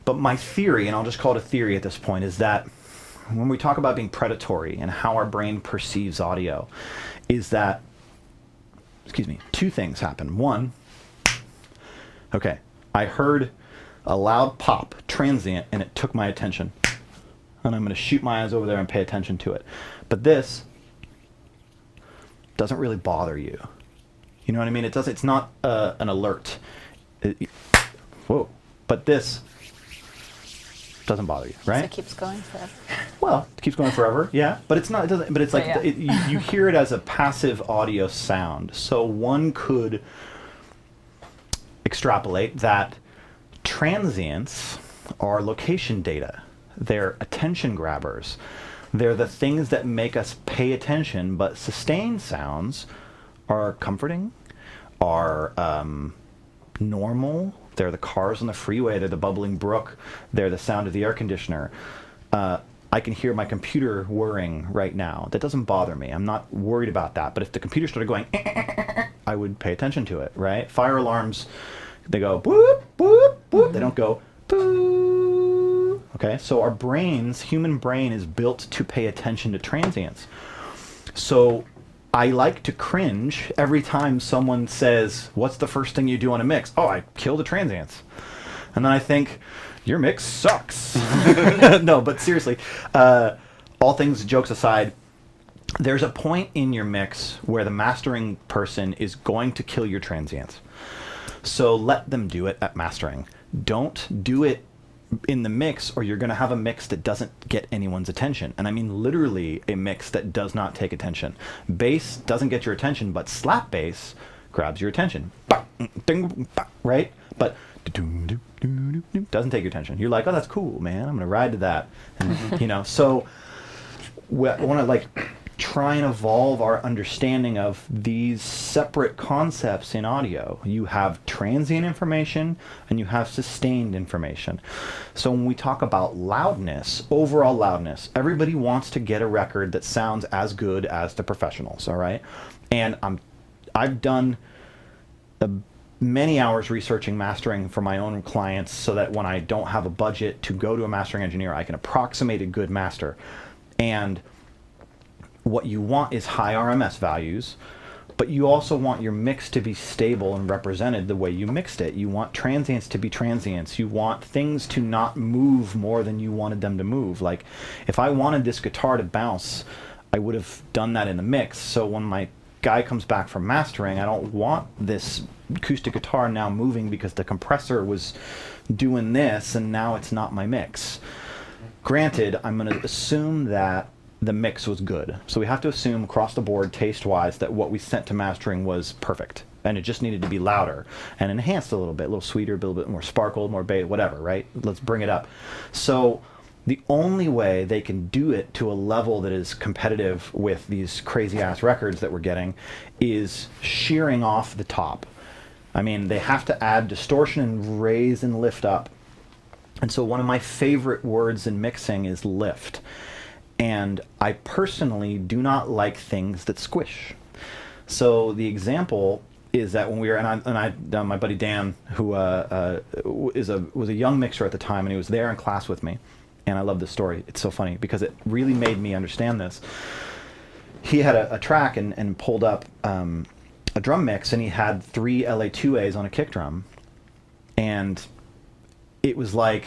But my theory, and I'll just call it a theory at this point, is that when we talk about being predatory and how our brain perceives audio, is that, excuse me, two things happen. One, okay, I heard a loud pop, transient, and it took my attention. And I'm going to shoot my eyes over there and pay attention to it. But this doesn't really bother you. You know what I mean? It's not an alert. Whoa. But this doesn't bother you, right? So it keeps going forever. Well, it keeps going forever, yeah. But it's not. It doesn't. But it's like yeah. you hear it as a passive audio sound. So one could extrapolate that transients are location data. They're attention grabbers. They're the things that make us pay attention. But sustained sounds are comforting, are normal. They're the cars on the freeway. They're the bubbling brook. They're the sound of the air conditioner. I can hear my computer whirring right now. That doesn't bother me. I'm not worried about that. But if the computer started going, I would pay attention to it, right? Fire alarms, they go boop, boop, boop. They don't go boo. Okay, so our brains, human brain is built to pay attention to transients. So I like to cringe every time someone says, what's the first thing you do on a mix? Oh, I kill the transients. And then I think, your mix sucks. No, but seriously, all things, jokes aside, there's a point in your mix where the mastering person is going to kill your transients. So let them do it at mastering. Don't do it in the mix, or you're going to have a mix that doesn't get anyone's attention. And I mean literally a mix that does not take attention. Bass doesn't get your attention, but slap bass grabs your attention. Right? But doesn't take your attention. You're like, oh, that's cool, man. I'm going to ride to that. And, you know, so I want to like try and evolve our understanding of these separate concepts in audio. You have transient information and you have sustained information. So when we talk about loudness, overall loudness, everybody wants to get a record that sounds as good as the professionals, all right? And I've done many hours researching mastering for my own clients so that when I don't have a budget to go to a mastering engineer, I can approximate a good master. And what you want is high RMS values, but you also want your mix to be stable and represented the way you mixed it. You want transients to be transients. You want things to not move more than you wanted them to move. Like, if I wanted this guitar to bounce, I would have done that in the mix. So when my guy comes back from mastering, I don't want this acoustic guitar now moving because the compressor was doing this and now it's not my mix. Granted, I'm going to assume that the mix was good. So we have to assume across the board, taste-wise, that what we sent to mastering was perfect. And it just needed to be louder and enhanced a little bit, a little sweeter, a little bit more sparkle, more bass, whatever, right? Let's bring it up. So the only way they can do it to a level that is competitive with these crazy-ass records that we're getting is shearing off the top. I mean, they have to add distortion and raise and lift up. And so one of my favorite words in mixing is lift. And I personally do not like things that squish. So the example is that when we were, my buddy Dan, who was a young mixer at the time, and he was there in class with me. And I love this story. It's so funny because it really made me understand this. He had a track and pulled up a drum mix, and he had 3 LA2As on a kick drum. And it was like,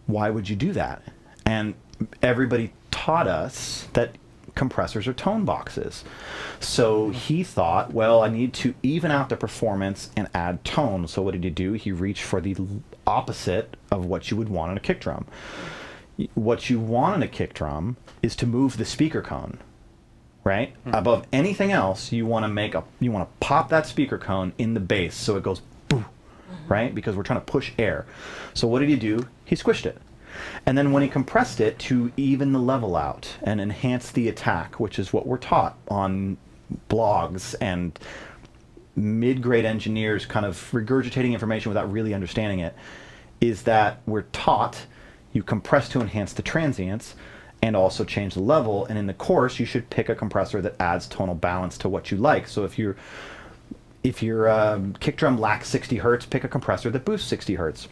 why would you do that? And everybody taught us that compressors are tone boxes. So he thought, well, I need to even out the performance and add tone. So what did he do? He reached for the opposite of what you would want on a kick drum. What you want on a kick drum is to move the speaker cone, right? Above anything else, you want to pop that speaker cone in the bass so it goes boom, right? Because we're trying to push air. So what did he do? He squished it. And then when he compressed it to even the level out and enhance the attack, which is what we're taught on blogs and mid-grade engineers kind of regurgitating information without really understanding it, is that we're taught you compress to enhance the transients and also change the level. And in the course, you should pick a compressor that adds tonal balance to what you like. So if your kick drum lacks 60 hertz, pick a compressor that boosts 60 hertz.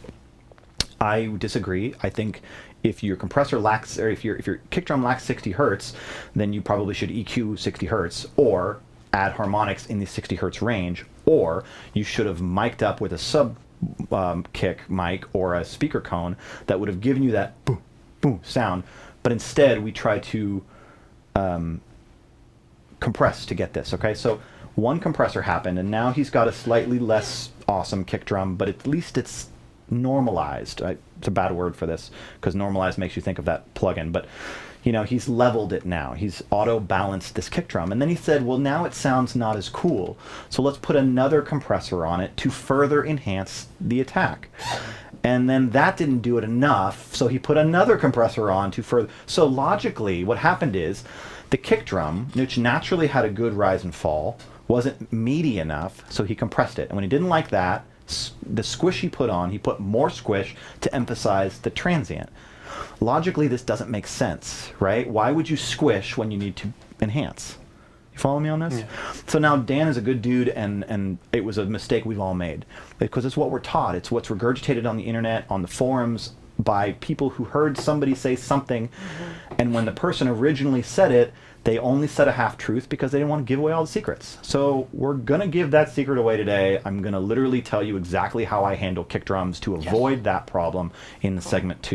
I disagree. I think if your compressor lacks, or if your kick drum lacks 60 hertz, then you probably should EQ 60 hertz, or add harmonics in the 60 hertz range, or you should have mic'd up with a sub kick mic or a speaker cone that would have given you that boom, boom sound. But instead, we try to compress to get this. Okay, so one compressor happened, and now he's got a slightly less awesome kick drum, but at least it's normalized. It's a bad word for this because normalized makes you think of that plugin, but you know, he's leveled it now. He's auto-balanced this kick drum. And then he said, well, now it sounds not as cool, so let's put another compressor on it to further enhance the attack. And then that didn't do it enough, so he put another compressor on to further. So logically, what happened is the kick drum, which naturally had a good rise and fall, wasn't meaty enough, so he compressed it. And when he didn't like that, the squish he put more squish to emphasize the transient. Logically, this doesn't make sense, right? Why would you squish when you need to enhance? You follow me on this? Yeah. So now Dan is a good dude, and it was a mistake we've all made, because it's what we're taught. It's what's regurgitated on the internet, on the forums, by people who heard somebody say something, and when the person originally said it, they only said a half-truth because they didn't want to give away all the secrets. So we're going to give that secret away today. I'm going to literally tell you exactly how I handle kick drums to avoid that problem in segment 2.